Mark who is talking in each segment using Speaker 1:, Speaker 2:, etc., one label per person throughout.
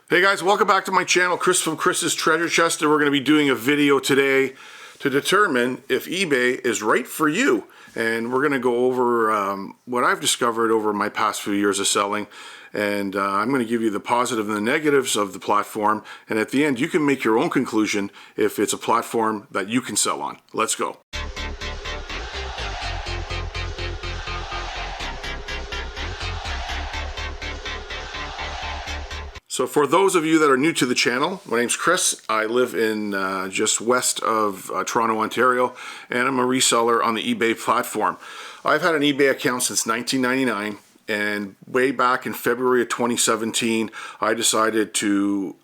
Speaker 1: Hey guys, welcome back to my channel, Chris from Chris's Treasure Chest, and we're going to be doing a video today to determine if eBay is right for you. And we're going to go over what I've discovered over my past few years of selling, and I'm going to give you the positive and the negatives of the platform, and at the end you can make your own conclusion if it's a platform that you can sell on. Let's go. So for those of you that are new to the channel, my name's Chris. I live in just west of Toronto, Ontario, and I'm a reseller on the eBay platform. I've had an eBay account since 1999, and way back in February of 2017, I decided to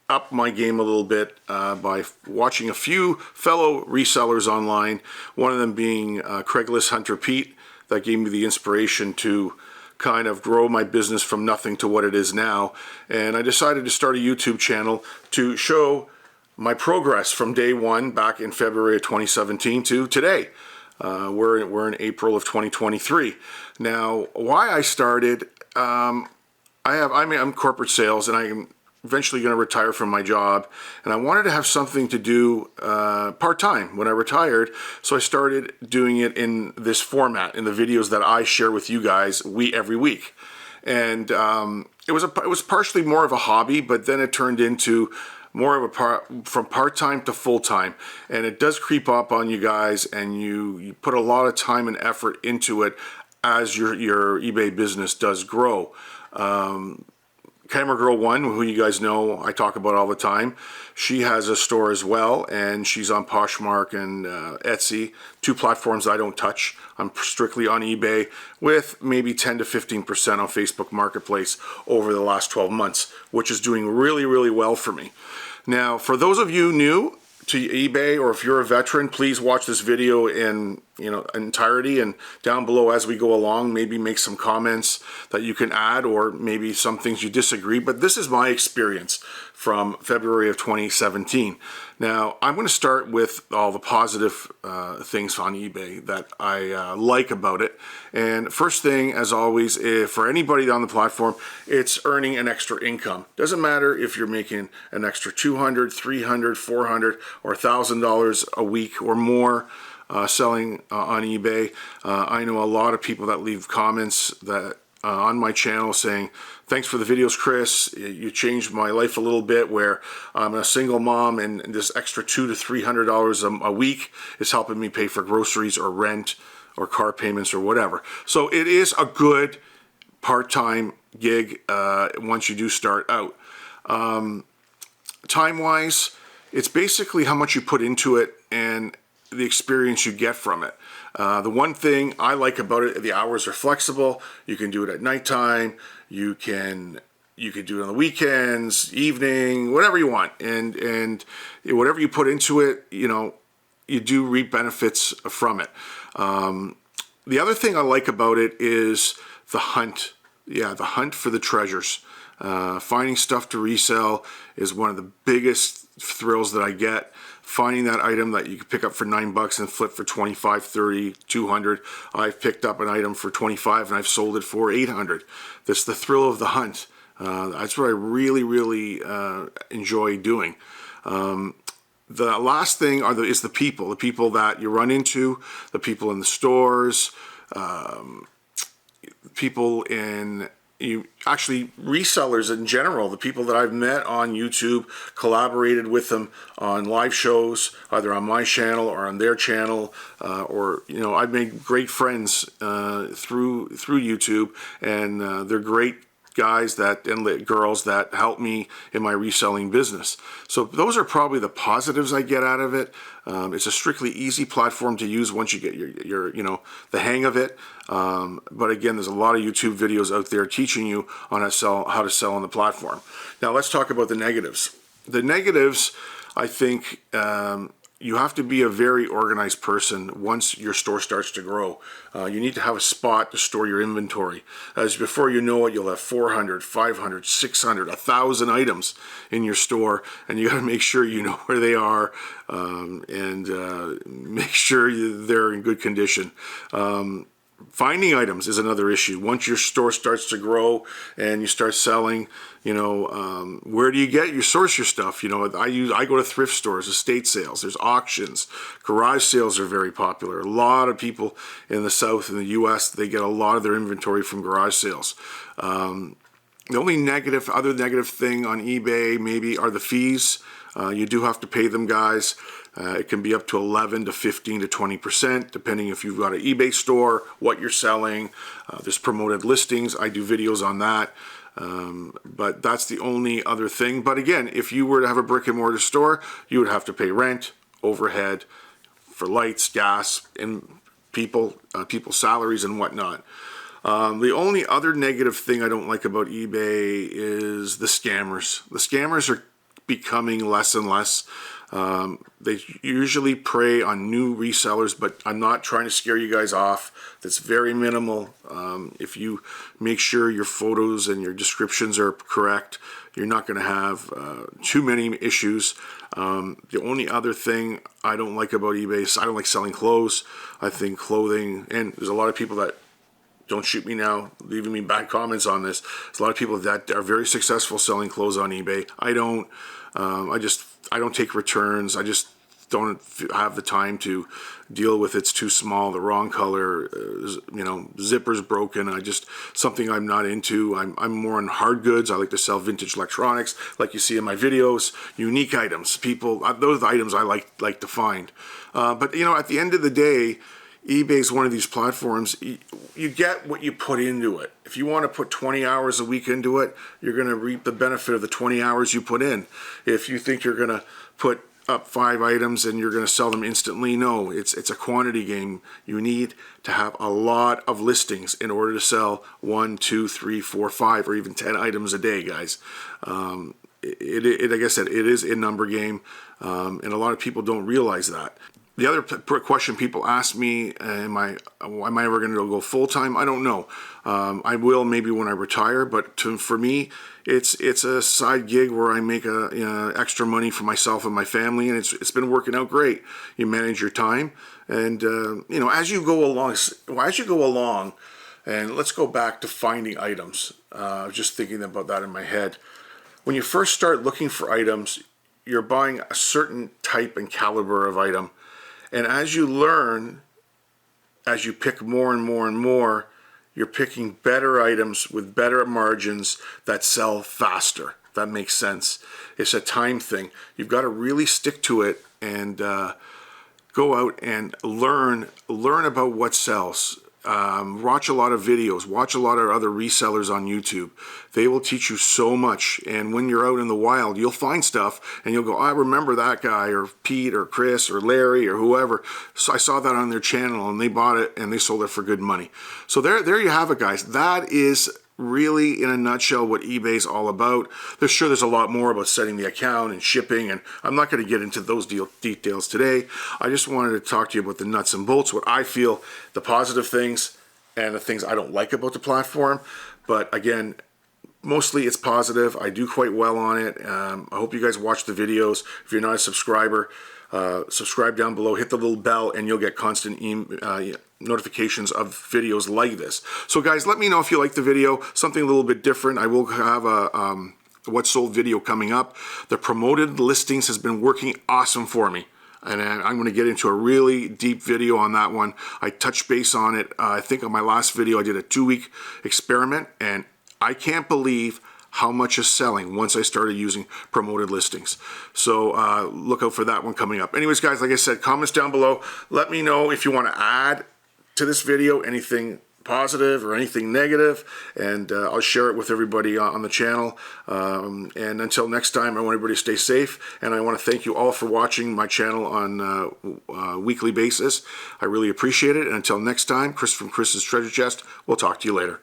Speaker 1: up my game a little bit by watching a few fellow resellers online, one of them being Craigslist Hunter Pete. That gave me the inspiration to kind of grow my business from nothing to what it is now, and I decided to start a YouTube channel to show my progress from day one back in February of 2017 to today. We're in April of 2023. Now, why I started, I'm corporate sales, and I'm eventually going to retire from my job, and I wanted to have something to do part-time when I retired, so I started doing it in this format, in the videos that I share with you guys every week. And it was partially more of a hobby, but then it turned into more of from part-time to full-time, and it does creep up on you guys, and you put a lot of time and effort into it as your eBay business does grow. Camera Girl 1, who you guys know I talk about all the time, she has a store as well, and she's on Poshmark and Etsy, two platforms I don't touch. I'm strictly on eBay with maybe 10 to 15% on Facebook Marketplace over the last 12 months, which is doing really, really well for me. Now, for those of you new to eBay, or if you're a veteran, please watch this video in entirety, and down below as we go along, maybe make some comments that you can add, or maybe some things you disagree. But this is my experience from February of 2017. Now, I'm going to start with all the positive things on eBay that I like about it. And first thing, as always, for anybody on the platform, it's earning an extra income. Doesn't matter if you're making an extra $200, $300, $400, or $1,000 a week or more selling on eBay. I know a lot of people that leave comments that on my channel saying, thanks for the videos, Chris. You changed my life a little bit, where I'm a single mom, and this extra $200 to $300 a week is helping me pay for groceries or rent or car payments or whatever. So it is a good part-time gig once you do start out. Time-wise, it's basically how much you put into it and the experience you get from it. The one thing I like about it, the hours are flexible. You can do it at nighttime. You can do it on the weekends, evening, whatever you want. And whatever you put into it, you do reap benefits from it. The other thing I like about it is the hunt. Yeah, the hunt for the treasures. Finding stuff to resell is one of the biggest thrills that I get. Finding that item that you can pick up for $9 and flip for 25, 30, 200. I've picked up an item for 25 and I've sold it for 800. That's the thrill of the hunt. That's what I really, really enjoy doing. The last thing is the people that you run into, the people in the stores, people in resellers in general, the people that I've met on YouTube, collaborated with them on live shows, either on my channel or on their channel, or I've made great friends through YouTube, and they're great guys and girls that help me in my reselling business. So those are probably the positives I get out of it. It's a strictly easy platform to use once you get your the hang of it. But again, there's a lot of YouTube videos out there teaching you on how to sell on the platform. Now let's talk about the negatives. The negatives, I think, you have to be a very organized person once your store starts to grow. You need to have a spot to store your inventory. As before you know it, you'll have 400, 500, 600, 1,000 items in your store, and you got to make sure you know where they are, and make sure they're in good condition. Finding items is another issue. Once your store starts to grow and you start selling, where do you source your stuff? I go to thrift stores, estate sales, there's auctions, garage sales are very popular. A lot of people in the South, in the US, they get a lot of their inventory from garage sales. The only other negative thing on eBay maybe are the fees. You do have to pay them, guys. It can be up to 11 to 15 to 20%, depending if you've got an eBay store, what you're selling. There's promoted listings. I do videos on that. But that's the only other thing. But again, if you were to have a brick and mortar store, you would have to pay rent, overhead for lights, gas, and people's salaries and whatnot. The only other negative thing I don't like about eBay is the scammers. The scammers are becoming less and less. They usually prey on new resellers, but I'm not trying to scare you guys off. That's very minimal. If you make sure your photos and your descriptions are correct, you're not going to have too many issues. The only other thing I don't like about eBay is I don't like selling clothes. I think clothing, and there's a lot of people that, don't shoot me now, leaving me bad comments on this. There's a lot of people that are very successful selling clothes on eBay. I don't. I don't take returns. I just don't have the time to deal with it's too small, the wrong color, zipper's broken. Something I'm not into. I'm more on hard goods. I like to sell vintage electronics, like you see in my videos, unique items. Those items I like to find. But at the end of the day, eBay is one of these platforms. You get what you put into it. If you want to put 20 hours a week into it, you're going to reap the benefit of the 20 hours you put in. If you think you're going to put up 5 items and you're going to sell them instantly, no, it's a quantity game. You need to have a lot of listings in order to sell 1, 2, 3, 4, 5, or even 10 items a day, guys. Like I said, it is a number game, and a lot of people don't realize that. The other question people ask me, am I ever going to go full-time? I don't know. I will maybe when I retire, but for me, it's a side gig where I make extra money for myself and my family, and it's been working out great. You manage your time, and as you go along, and let's go back to finding items. Just thinking about that in my head. When you first start looking for items, you're buying a certain type and caliber of item. And as you learn, as you pick more and more and more, you're picking better items with better margins that sell faster. That makes sense. It's a time thing. You've got to really stick to it and go out and learn about what sells. Watch a lot of videos, watch a lot of other resellers on YouTube. They will teach you so much, and when you're out in the wild, you'll find stuff and you'll go, I remember that guy, or Pete, or Chris, or Larry, or whoever. So I saw that on their channel and they bought it and they sold it for good money. So there you have it, guys. That is really, in a nutshell, what eBay's all about. There's a lot more about setting the account and shipping, and I'm not going to get into those details today. I just wanted to talk to you about the nuts and bolts, what I feel, the positive things and the things I don't like about the platform. But again, mostly it's positive. I do quite well on it. I hope you guys watch the videos. If you're not a subscriber, subscribe down below, hit the little bell, and you'll get constant notifications of videos like this. So guys, let me know if you like the video, something a little bit different. I will have a what sold video coming up. The promoted listings has been working awesome for me, and I'm going to get into a really deep video on that one. I touched base on it. I think on my last video I did a 2-week experiment, and I can't believe how much is selling once I started using promoted listings. So look out for that one coming up. Anyways, guys, like I said, comments down below. Let me know if you want to add to this video anything positive or anything negative, and I'll share it with everybody on the channel. And until next time, I want everybody to stay safe, and I want to thank you all for watching my channel on a weekly basis. I really appreciate it, and until next time, Chris from Chris's Treasure Chest, we'll talk to you later.